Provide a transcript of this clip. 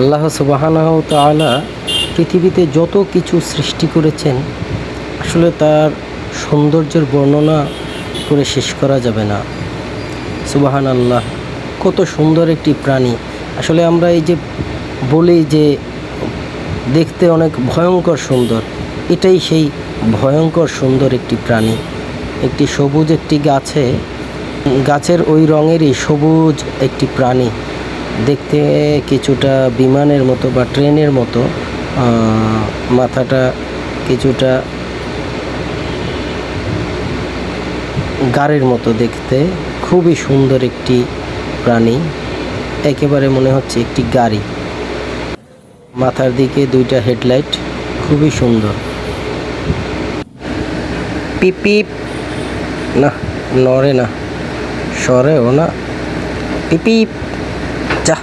আল্লাহ সুবহানাহু ওয়া তাআলা পৃথিবীতে যত কিছু সৃষ্টি করেছেন আসলে তার সৌন্দর্যের বর্ণনা করে শেষ করা যাবে না। সুবহানাল্লাহ, কত সুন্দর একটি প্রাণী। আসলে আমরা এই যে বলি যে দেখতে অনেক ভয়ঙ্কর সুন্দর, এটাই সেই ভয়ঙ্কর সুন্দর একটি প্রাণী। একটি সবুজ একটি গাছের ওই রঙেরই সবুজ একটি প্রাণী, দেখতে কিছুটা বিমানের মতো বা ট্রেনের মতো, মাথাটা কিছুটা গাড়ির মতো দেখতে, খুবই সুন্দর একটি প্রাণী। একেবারে মনে হচ্ছে একটি গাড়ি, মাথার দিকে দুইটা হেডলাইট, খুবই সুন্দর। পিপিপ, না নড়ে না, সরেও না, পিপিপ যা।